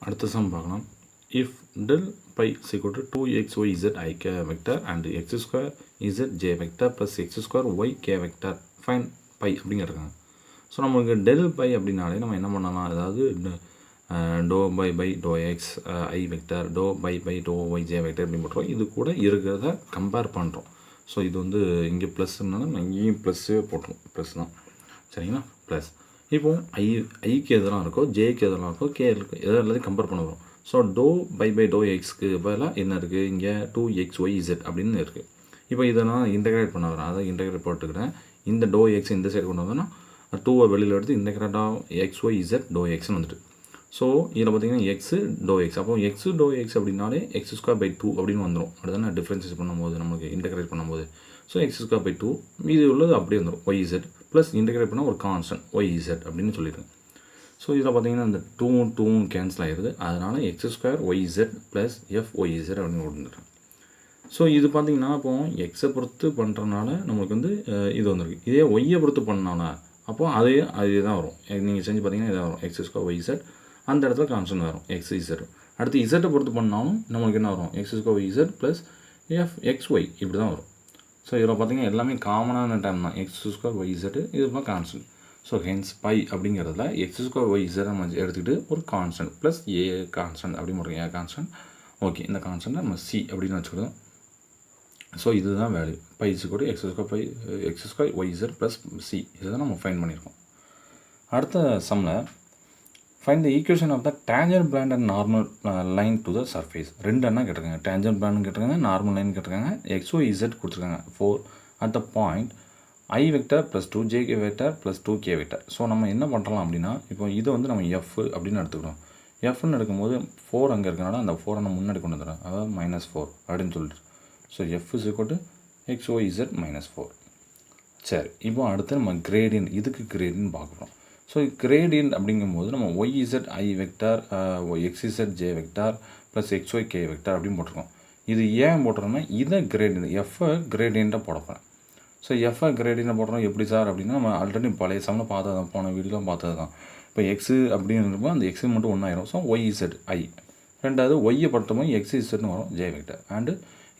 அடுத்த சம் பார்க்கலாம். If del pi is equal to 2xyz I k vector and x square z j vector plus x square y k vector find pi அப்படிங்கிறாங்க. So நமக்கு del pi அப்படின்னாலே நம்ம என்ன பண்ணலாம், அதாவது doh by doh x i vector, doh by doh y j vector அப்படின்னு போட்டுருவோம். இது கூட இருக்கிறத கம்பேர் பண்ணுறோம். ஸோ இது வந்து இங்கே ப்ளஸ்னால நான் இங்கேயும் ப்ளஸ்ஸே போட்டுருவோம், ப்ளஸ் தான் சரிங்களா. ப்ளஸ் இப்போ ஐக்கு எதெல்லாம் இருக்கோ, ஜேக்கு எதெல்லாம் இருக்கோ, கே இருக்கு, எல்லாத்தையும் கம்பேர் பண்ண வரும். ஸோ டோ பை டோ எக்ஸ்க்கு பதிலாக என்ன இருக்குது, இங்கே 2xyz அப்படின்னு இருக்குது. இப்போ இதெல்லாம் இன்டெகிரேட் பண்ண வரேன், அதை இன்டெகிரேட் போட்டுக்கிறேன். இந்த டோ எக்ஸ் இந்த சைடு கொண்டு வந்தோன்னா 2 வெளியில் எடுத்து இன்டெகிரேட்டாக xyz டோ எக்ஸ்னு வந்துட்டு. ஸோ இதில் பார்த்தீங்கன்னா எக்ஸு டோ எக்ஸ், அப்போ எக்ஸு டோ எக்ஸ் அப்படின்னாலே எக்ஸ் ஸ்கொயர் பை 2 அப்படின்னு வந்துடும். அதுதானே டிஃப்ரென்சஸ் பண்ணும்போது நமக்கு இன்டெகிரேட் பண்ணும்போது. ஸோ எக்ஸ் ஸ்கொயர் பை 2 இது உள்ளது அப்படியே வந்துடும் ஒய்இசட் ப்ளஸ் இன்டெகிரேட் பண்ணால் ஒரு கான்ஸ்டன்ட் ஒய்இசட் அப்படின்னு சொல்லிடுறேன். ஸோ இதில் பார்த்தீங்கன்னா இந்த டூவும் கேன்சல் ஆகிடுது. அதனால் X square YZ plus F YZ அப்படின்னு கொடுத்துட்றேன். ஸோ இது பார்த்தீங்கன்னா இப்போ எக்ஸை பொறுத்து பண்ணுறதுனால நமக்கு வந்து இது வந்துருக்கு. இதே ஒய்யை பொறுத்து பண்ணனால அப்போது அதே தான் வரும். நீங்கள் செஞ்சு பார்த்தீங்கன்னா இதாக வரும், எக்ஸ் ஸ்கொயர் ஒய்இசட், அந்த இடத்துல கான்ஸ்டன்ட் வரும் எக்ஸ் இசட். அடுத்து இசட்டை பொறுத்து பண்ணாலும் நம்மளுக்கு என்ன வரும், x square z plus f x y இப்படி தான் வரும். ஸோ இதில் பார்த்தீங்கன்னா எல்லாமே காமனான டைம் தான், எக்ஸ் ஸ்கொயர் ஒய் இசட்டு, இதுதான் கான்ஸ்டன்ட். ஸோ ஹென்ஸ் பை அப்படிங்கிறதுல எக்ஸ் ஸ்கொயர் ஒய் இசட் நம்ம எடுத்துக்கிட்டு ஒரு கான்ஸ்டன்ட் ப்ளஸ் ஏ கான்ஸ்டன்ட் அப்படின்னு போடுறோம், ஏ கான்ஸ்டன்ட். ஓகே, இந்த கான்ஸ்டன்ட்டை நம்ம சி அப்படின்னு வச்சுக்கிட்டோம். ஸோ இதுதான் வேல்யூ, பை இஸ் கூட x square y z plus c, இதுதான் நம்ம ஃபைண்ட் பண்ணியிருக்கோம். அடுத்த சம்மில் find the equation of the tangent plane and normal line to the surface. ரெண்டு என்ன கேட்டிருக்காங்க, டேஞ்சன்ட் பிளான் கேட்டிருக்காங்க, நார்மல் லைன் கேட்டிருக்காங்க, எக்ஸ்ஒய் இசட் கொடுத்துருக்காங்க 4 at the point i vector plus 2 j vector plus 2 vector. So நம்ம என்ன பண்ணுறலாம் அப்படின்னா, இப்போ இதை வந்து நம்ம எஃப் அப்படின்னு எடுத்துக்கிறோம். எஃப்னு எடுக்கும்போது 4 அங்கே இருக்கனால அந்த 4 நம்ம முன்னாடி கொண்டு வந்துடுறோம், அதாவது -4 அப்படின்னு சொல்லிட்டு. So F is equal to XY Z -4. சரி, இப்போ அடுத்து நம்ம கிரேடியன்ட், இதுக்கு கிரேடியன்ட் பார்க்குறோம். ஸோ கிரேடியன்ட் அப்படிங்கும்போது நம்ம y z i vector, x z j vector plus x y k vector அப்படின்னு போட்டிருக்கோம். இது ஏன் போட்டுறோம்னா இதை கிரேடியன்ட் எஃப்ஐ கிரேடியண்ட்டாக போடப்போகிறேன். ஸோ எஃப்ஐ கிரேடியண்ட்டாக போடுறோம் எப்படி சார் அப்படின்னா, நம்ம ஆல்ரெடி பழைய சம்மில் பார்த்தது தான், போன வீடியோலாம் பார்த்தது தான். இப்போ எக்ஸு அப்படின்னு அந்த எக்ஸு மட்டும் ஒன்றாயிரும். ஸோ ஒய்இசட் ஐ, ரெண்டாவது ஒய்யை படுத்தும்போது எக்ஸ்இசட்னு வரும் ஜே வெக்டார், அண்டு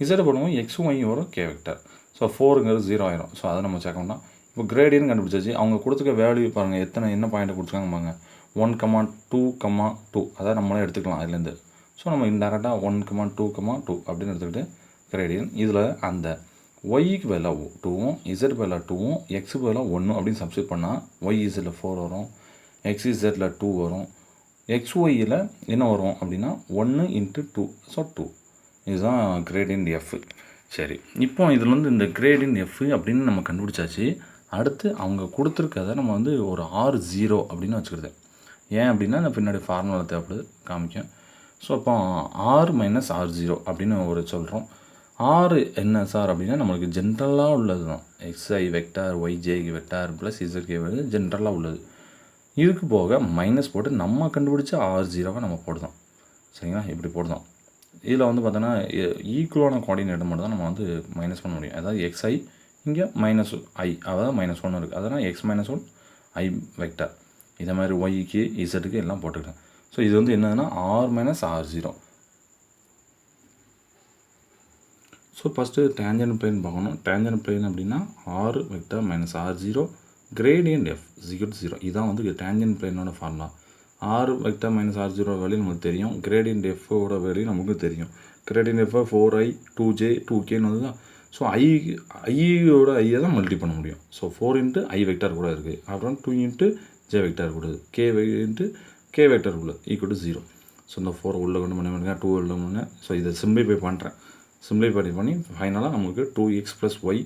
இசட்டை போடும்போது எக்ஸும் ஒய்யும் வரும் கே வெக்டார். ஸோ 4ங்கிறது 0 ஆயிரும். ஸோ அதை நம்ம சேர்க்கணும்னா இப்போ கிரேடியன்ட் கண்டுபிடிச்சாச்சு. அவங்க கொடுத்துக்க வேல்யூ பாருங்கள், என்ன பாயிண்ட் கொடுத்துருக்காங்க பாருங்க, 1,2,2 அதாவது நம்மளே எடுத்துக்கலாம் அதுலேருந்து. ஸோ நம்ம இன்டெரக்டாக 1,2,2 அப்படின்னு எடுத்துக்கிட்டு கிரேடியன்ட் இதில் அந்த ஒய்க்கு பதிலாக 2வும் இசட் பதிலாக 2வும் எக்ஸுக்கு பதிலாக 1 அப்படின்னு சப்ஸ்டிட் பண்ணால் ஒய் இசட்டில் 4 வரும், எக்ஸ் இசட்டில் 2 வரும், எக்ஸ்ஒய்யில் என்ன வரும் அப்படின்னா 1 × 2, ஸோ 2. இதுதான் கிரேடியன்ட் எஃப். சரி, இப்போ இதில் வந்து இந்த கிரேடியன்ட் எஃப் அப்படின்னு நம்ம கண்டுபிடிச்சாச்சு. அடுத்து அவங்க கொடுத்துருக்கதை நம்ம வந்து ஒரு R0 அப்படின்னு வச்சுக்கிறது. ஏன் அப்படின்னா இந்த பின்னாடி ஃபார்முலா தேவைப்படுது, காமிக்கும். ஸோ இப்போ R - R0 அப்படின்னு ஒரு சொல்கிறோம். R என்ன சார் அப்படின்னா நம்மளுக்கு ஜென்ரலாக உள்ளது தான், x i vector YJ vector plus z k ஜென்ரலாக உள்ளது. இதுக்கு போக மைனஸ் போட்டு நம்ம கண்டுபிடிச்ச R0வை நம்ம போடுதோம், சரிங்களா. இப்படி போடுதோம். இதில் வந்து பார்த்தோன்னா ஈக்குவலான கோஆர்டினேட்டை மட்டும் தான் நம்ம வந்து மைனஸ் பண்ண முடியும். அதாவது எக்ஸ்ஐ இங்கே -i, அதாவது -1 இருக்குது, அதனால் x - 1 i வெக்டார். இதே மாதிரி ஒய்க்கு இசட்டுக்கு எல்லாம் போட்டுக்கிட்டேன். ஸோ இது வந்து என்னதுன்னா R - R0. So first tangent plane பார்க்கணும். டேஞ்சன்ட் பிளேன் அப்படின்னா R vector -R0 gradient f = 0. இதுதான் வந்து டேஞ்சன்ட் பிளேனோட formula. R vector -R0 value நமக்கு தெரியும், கிரேடியன்ட் எஃபோட வேல்யூ நமக்கு தெரியும். கிரேடியன்ட் எஃப் 4i 2j 2kன்னு வந்து தான். ஸோ ஐயோட ஐயை தான் மல்டி பண்ண முடியும். ஸோ 4 × i வெக்டார் கூட இருக்குது, அப்புறம் 2 × j வெக்டார் கூட, k × k வெக்டார் கூட = 0. ஸோ இந்த 4 உள்ள கொண்டு பண்ணி 2 உள்ள பண்ணேன். ஸோ இதை சிம்பிளிஃபை பண்ணுறேன். சிம்பிளிஃபை பண்ணி ஃபைனலாக நமக்கு 2x + y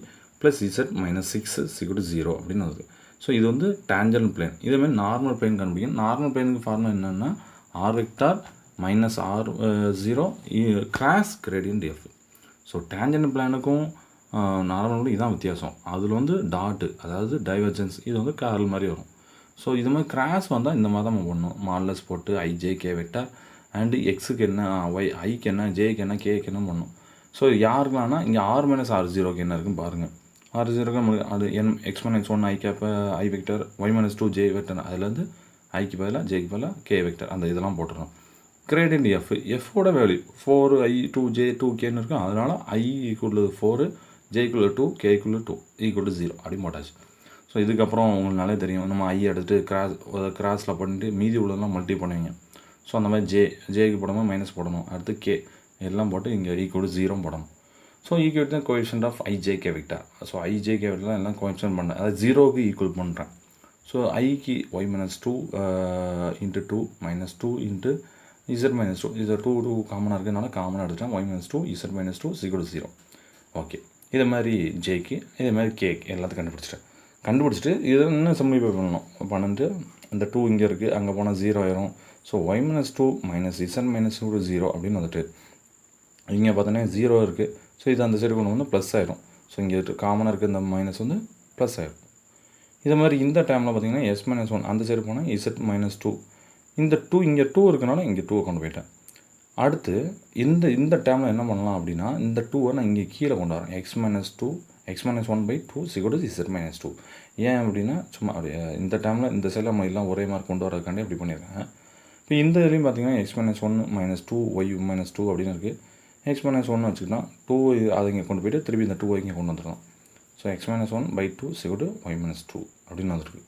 + z - 6 = 0 அப்படின்னு வருது. ஸோ இது வந்து டேஞ்சன்ட் பிளேன். இதேமாதிரி நார்மல் பிளேன் கண்டுபிடிக்கும். நார்மல் பிளேனுக்கு ஃபார்முலா என்னென்னா R vector -R0 cross gradient f. So tangent பிளானுக்கும் நார்மலும் இதான் வித்தியாசம். அதில் வந்து டாட்டு, அதாவது டைவர்ஜென்ஸ், இது வந்து கார்ல் மாதிரி வரும். ஸோ இது மாதிரி கிராஸ் வந்தால் இந்த மாதிரி தான் நம்ம பண்ணணும். மாடலஸ் போட்டு ஐஜே கே வெக்டார் அண்டு எக்ஸுக்கு என்ன, ஒய் ஐக்கு என்ன, ஜேக்கு என்ன, கேக்கு என்ன பண்ணணும். ஸோ யாருக்குலாம்னா இங்கே R - R0க்கு என்ன இருக்குன்னு பாருங்கள். R0க்கு நம்மளுக்கு அது x - 1 i கேப்ப ஐ வெக்டர், y - 2 ஜே வெக்டர், அதுலேருந்து ஐக்கு பதிலாக ஜேக்கு பதிலாக கே வெக்டர், அந்த இதெல்லாம் போட்டுறோம். கிரேடியன்ட் எஃப் எஃபோட வேல்யூ 4i 2j 2kன்னு இருக்கும். அதனால் i = 4, j = 2, k = 2 = 0 அப்படி போட்டாச்சு. ஸோ இதுக்கப்புறம் உங்களுக்குனாலே தெரியும், நம்ம ஐ எடுத்துகிட்டு கிராஸில் பண்ணிட்டு மீதி உள்ளதெல்லாம் மல்டி பண்ணுவீங்க. ஸோ அந்த மாதிரி ஜேக்கு போடணும், மைனஸ் போடணும், அடுத்து கே எல்லாம் போட்டு இங்கே = 0 போடணும். ஸோ ஈக்குவல் தான் coefficient of ijk vector. So ijk vector எல்லாம் கோஎஃபிஷியன்ட் பண்ணேன், அதாவது 0க்கு ஈக்குவல் பண்ணுறேன். ஸோ ஐக்கு y - 2 × 2 - 2 × z - 2 இது 2 காமனாக இருக்கிறதுனால காமனாக எடுத்துட்டேன். y - 2 z - 2 = 0. ஓகே, இதே மாதிரி ஜேக்கு இதே மாதிரி கேக்கு எல்லாத்தையும் கண்டுபிடிச்சிட்டு இதை இன்னும் சிம்பிளிஃபை பண்ணணும். பண்ணிட்டு இந்த 2 இங்கே இருக்குது, அங்கே போனால் 0 ஆயிரும். ஸோ y - 2 - z - 2 0 அப்படின்னு வந்துட்டு இங்கே பார்த்தோன்னா 0 இருக்குது. ஸோ இது அந்த சைடு கொண்டு வந்து ப்ளஸ் ஆயிரும். ஸோ இங்கே காமனாக இருக்குது இந்த மைனஸ் வந்து ப்ளஸ் ஆயிரும். இதே மாதிரி இந்த டைமில் பார்த்தீங்கன்னா s - 1 அந்த சைடு போனால் z - 2 இந்த 2 இங்கே 2 இருக்கனால இங்கே 2 கொண்டு போயிட்டேன். அடுத்து இந்த டைமில் என்ன பண்ணலாம் அப்படின்னா இந்த 2 நான் இங்கே கீழே கொண்டு வரேன். x - 1/2 = z - 2. ஏன் அப்படின்னா சும்மா அப்படியே இந்த டைமில் இந்த சைடில் நம்ம எல்லாம் ஒரே மாதிரி கொண்டு வரதுக்காண்டி அப்படி பண்ணியிருக்காங்க. இப்போ இந்த இதுலேயும் பார்த்தீங்கன்னா x - 1 - 2 y - 2 அப்படின்னு இருக்குது. x - 1 வச்சுக்கலாம், 2 அதை இங்கே கொண்டு போய்ட்டு திருப்பி இந்த 2 இங்கே கொண்டு வந்துடலாம். ஸோ x - 1/2 = y - 2 அப்படின்னு வந்துருக்கு.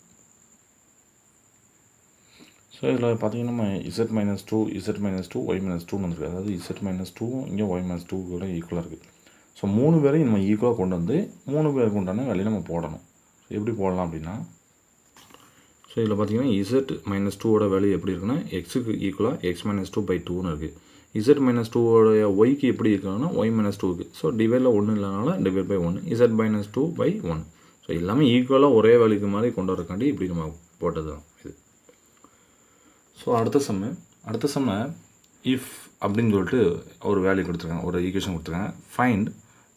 ஸோ இதில் பார்த்தீங்கன்னா நம்ம z - 2 z - 2 y - 2 வந்துருக்கு. அதாவது z - 2 இங்கே y - 2 கூட ஈக்குவலாக இருக்குது. ஸோ 3 பேரையும் நம்ம ஈக்குவலாக கொண்டு வந்து 3 பேருக்கு உண்டான வேலையை நம்ம போடணும். ஸோ எப்படி போடலாம் அப்படின்னா, ஸோ இதில் பார்த்தீங்கன்னா z - 2 வேல்யூ எப்படி இருக்குன்னா எக்ஸுக்கு ஈக்குவலாக x - 2/2ன்னு இருக்குது. z - 2 ஒய்க்கு எப்படி இருக்காங்கன்னா y - 2க்கு. ஸோ டிவைடில் 1 இல்லைனால /1 z - 2/1. ஸோ எல்லாமே ஈக்குவலாக ஒரே வேல்யூக்கு மாதிரி கொண்டு வரக்காண்டி இப்படி நம்ம போட்டது தான் இது. ஸோ அடுத்த செம்ம இஃப் அப்படின்னு சொல்லிட்டு ஒரு வேல்யூ கொடுத்துருக்காங்க, ஒரு ஈக்குவேஷன் கொடுத்துருக்காங்க. ஃபைண்ட்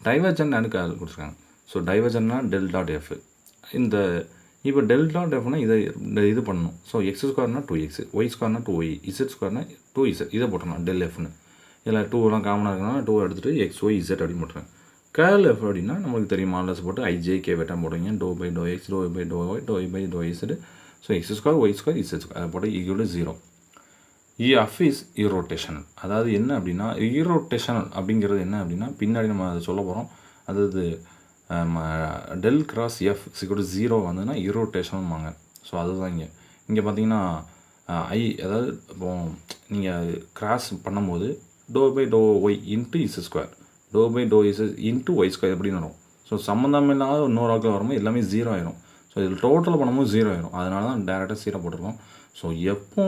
டைவர்ஜென்ட் அண்ட் கேர்ள் கொடுத்துருக்காங்க. ஸோ டைவர்ஜென்ட்னா ∇.f. இந்த இப்போ ∇.fனா இது பண்ணணும். So x² 2x, y² 2y, z² 2z இதை போட்டுருணும் ∇fன்னு. இதில் 2 காமனாக இருக்குன்னா 2 எடுத்துகிட்டு x, y, z அப்படின்னு போட்டுருங்க. கேர்ள் எஃப் அப்படின்னா நம்மளுக்கு தெரியும், மாடல்ஸ் போட்டு ijk வெட்டாக போடுவீங்க. ∂/∂x, ∂/∂y, ∂/∂z. So x², y², z² அதை போட்டு = 0. f is irrotational. அதாவது என்ன அப்படின்னா irrotational அப்படிங்கிறது என்ன அப்படின்னா பின்னாடி நம்ம அதை சொல்ல போகிறோம். அதாவது ∇× f = 0 வந்ததுன்னா irrotationalவாங்க. ஸோ அதுதான் இங்கே பார்த்தீங்கன்னா அதாவது இப்போ நீங்கள் கிராஸ் பண்ணும்போது ∂/∂y × z², ∂/∂z × y² அப்படின்னு வரும். ஸோ சம்மந்தம் இல்லாத இன்னொரு ஆக்கில் வரும்போது எல்லாமே 0 ஆயிரும். ஸோ இதில் டோட்டல் பண்ணும்போது 0 ஆயிரும். அதனால தான் டேரெக்டாக 0 போட்டிருக்கோம். ஸோ எப்போ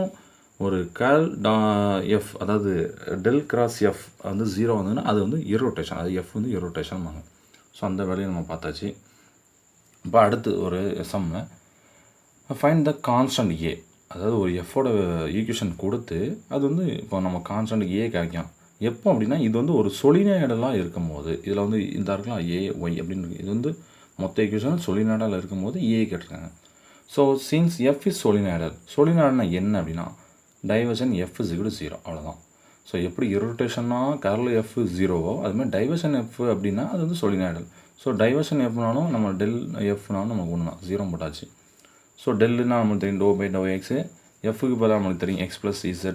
ஒரு ∇f அதாவது ∇× f வந்து 0 வந்ததுன்னா அது வந்து irrotation, அது f வந்து irrotationவாங்க. ஸோ அந்த வேலையை நம்ம பார்த்தாச்சு. இப்போ அடுத்து ஒரு சம்மு ஃபைண்ட் த கான்ஸ்டன்ட் ஏ. அதாவது ஒரு எஃபோட ஈக்குவேஷன் கொடுத்து அது வந்து இப்போ நம்ம கான்ஸ்டன்ட் ஏ கிடைக்கும். எப்போ அப்படின்னா இது வந்து ஒரு சொலினாய்டலாக இருக்கும் போது, இதில் வந்து இந்த இருக்கலாம் ஏ ஒய் அப்படின்னு இருக்குது. இது வந்து மொத்த ஈக்குவேஷன் சொலினாய்டலாக இருக்கும்போது ஏ கேட்டிருக்காங்க. ஸோ சின்ஸ் எஃப் இஸ் சொலினாய்டல்னா என்ன அப்படின்னா டைவர்ஜன் f = 0 அவ்வளோதான். ஸோ எப்படி irrotationனா கர்ல் f 0வோ அதுமாதிரி டைவர்ஷன் f அப்படின்னா அது வந்து சொலினாய்டல். ஸோ டைவர்ஷன் fனாலும் நம்ம ∇f நமக்கு ஒன்று தான், 0 போட்டாச்சு. ஸோ ∇ நமக்கு தெரியும் ∂/∂x, எஃப்க்கு பதிலாக நமக்கு தெரியும் x + z,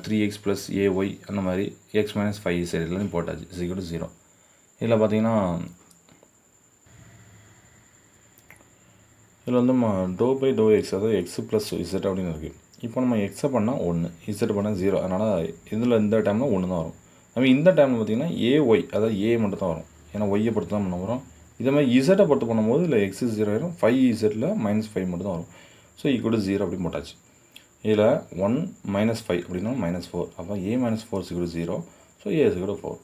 3x + ay அந்த மாதிரி x - 5z எல்லாத்தையும் போட்டாச்சு = 0. இதில் பார்த்தீங்கன்னா இதில் வந்து நம்ம ∂/∂x அதாவது x + z அப்படின்னு இருக்குது. இப்போ நம்ம எக்ஸை பண்ணால் 1, z பண்ணால் 0. அதனால் இதில் இந்த டைமில் 1 தான் வரும். நம்ம இந்த டைமில் பார்த்திங்கன்னா ay அதாவது a மட்டும் தான் வரும். ஏன்னா ஒய்யை பொறுத்து தான் பண்ண போகிறோம். இதே மாதிரி இசட்டை பொறுத்து பண்ணும்போது இல்லை x 0 ஆயிரும், 5zல -5 மட்டும் தான் வரும். ஸோ = 0 அப்படி போட்டாச்சு. இதில் 1 - 5 அப்படின்னா -4. அப்போ a - 4 = 0. So a = 4.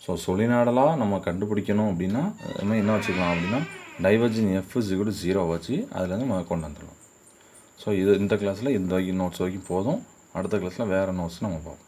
ஸோ சொலினாய்டலாக நம்ம கண்டுபிடிக்கணும் அப்படின்னா நம்ம என்ன வச்சுக்கலாம் அப்படின்னா டைவர்ஜன் f = 0 வச்சு அதுலேருந்து நம்ம கொண்டு வந்துடலாம். ஸோ இந்த கிளாஸில் இந்த நோட்ஸ் வரைக்கும் போதும். அடுத்த கிளாஸில் வேறு நோட்ஸ் நம்ம பார்ப்போம்.